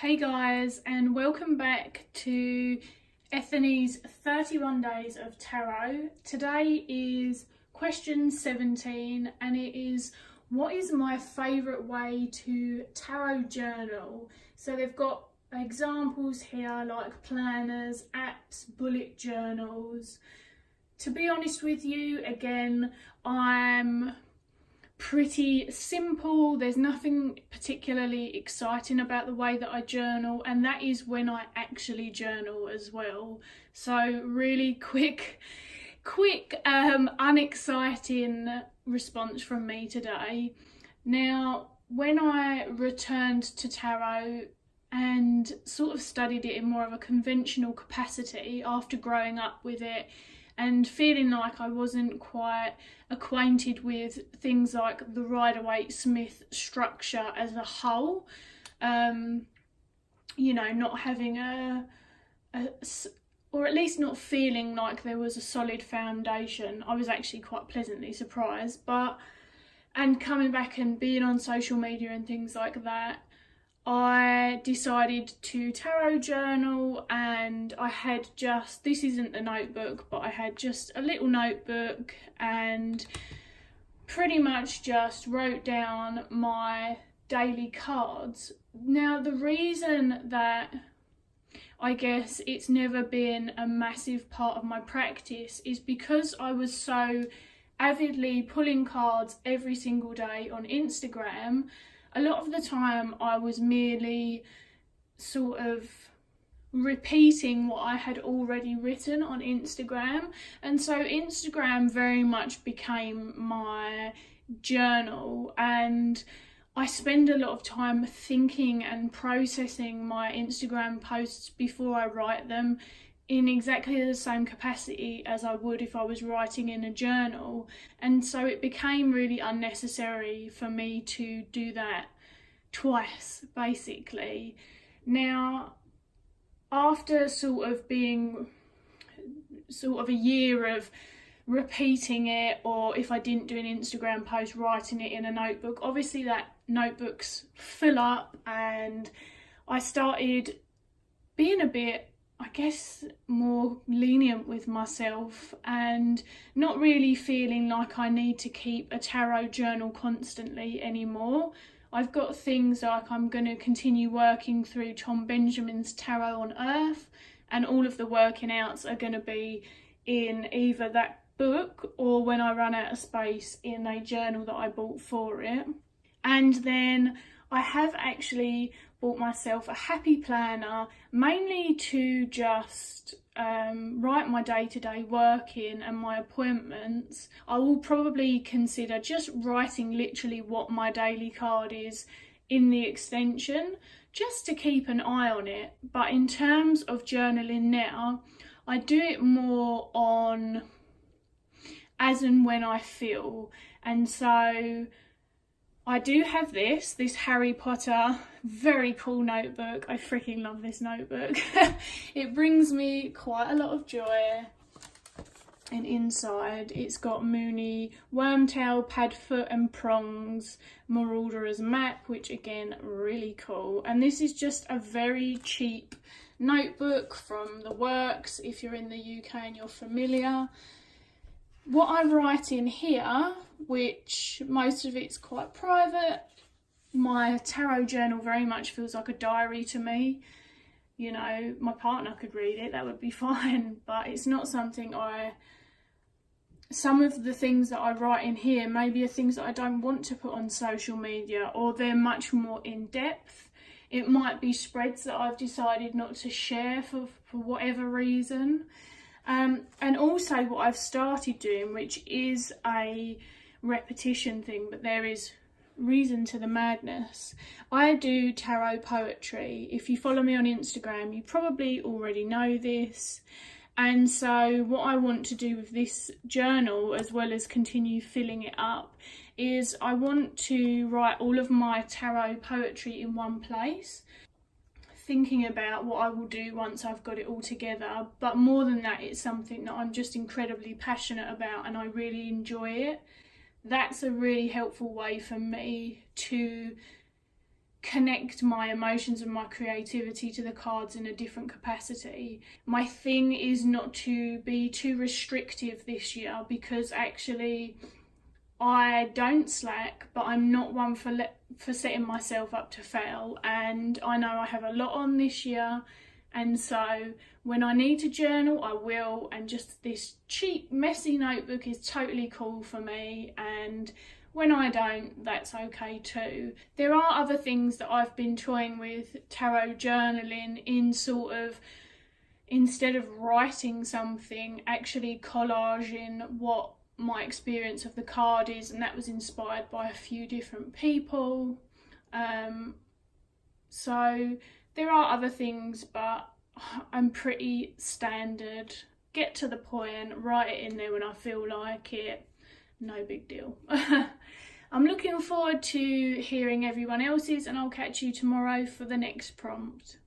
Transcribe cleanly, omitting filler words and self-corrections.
Hey guys, and welcome back to Ethony's 31 Days of Tarot. Today is question 17 and it is, what is my favourite way to tarot journal? So they've got examples here like planners, apps, bullet journals. To be honest with you, again, I'm pretty simple. There's nothing particularly exciting about the way that I journal, and that is when I actually journal as well. So really quick unexciting response from me today. Now, when I returned to tarot and sort of studied it in more of a conventional capacity after growing up with it and feeling like I wasn't quite acquainted with things like the Rider-Waite-Smith structure as a whole, not having or at least not feeling like there was a solid foundation. I was actually quite pleasantly surprised, and coming back and being on social media and things like that, I decided to tarot journal, and I had this isn't the notebook, but I had just a little notebook and pretty much just wrote down my daily cards. Now, the reason that I guess it's never been a massive part of my practice is because I was so avidly pulling cards every single day on Instagram. A lot of the time I was merely sort of repeating what I had already written on Instagram, and so Instagram very much became my journal, and I spend a lot of time thinking and processing my Instagram posts before I write them in exactly the same capacity as I would if I was writing in a journal, and so it became really unnecessary for me to do that twice, basically. Now, after sort of a year of repeating it, or if I didn't do an Instagram post, writing it in a notebook, obviously that notebooks fill up, and I started being a bit, I guess, more lenient with myself and not really feeling like I need to keep a tarot journal constantly anymore. I've got things like I'm going to continue working through Tom Benjamin's Tarot on Earth, and all of the working outs are going to be in either that book or, when I run out of space, in a journal that I bought for it. And then I have actually bought myself a happy planner, mainly to just write my day-to-day work in and my appointments. I will probably consider just writing literally what my daily card is in the extension, just to keep an eye on it. But in terms of journaling now, I do it more on as and when I feel. And so I do have this Harry Potter very cool notebook. I freaking love this notebook. It brings me quite a lot of joy. And inside it's got Mooney, Wormtail, Padfoot and Prongs, Marauderer's Map, which again, really cool. And this is just a very cheap notebook from the Works, if you're in the UK and you're familiar. What I write in here, which most of it's quite private, my tarot journal very much feels like a diary to me. You know, my partner could read it, that would be fine, but it's not something some of the things that I write in here maybe are things that I don't want to put on social media, or they're much more in depth. It might be spreads that I've decided not to share for whatever reason. And also what I've started doing, which is a repetition thing, but there is reason to the madness. I do tarot poetry. If you follow me on Instagram, you probably already know this. And so what I want to do with this journal, as well as continue filling it up, is I want to write all of my tarot poetry in one place, thinking about what I will do once I've got it all together. But more than that, it's something that I'm just incredibly passionate about and I really enjoy it. That's a really helpful way for me to connect my emotions and my creativity to the cards in a different capacity. My thing is not to be too restrictive this year, because actually I don't slack, but I'm not one for setting myself up to fail, and I know I have a lot on this year, and so when I need to journal I will, and just this cheap messy notebook is totally cool for me, and when I don't, that's okay too. There are other things that I've been toying with tarot journaling, in sort of, instead of writing something, actually collaging what my experience of the card is, and that was inspired by a few different people. So there are other things, but I'm pretty standard. Get to the point, write it in there when I feel like it. No big deal. I'm looking forward to hearing everyone else's, and I'll catch you tomorrow for the next prompt.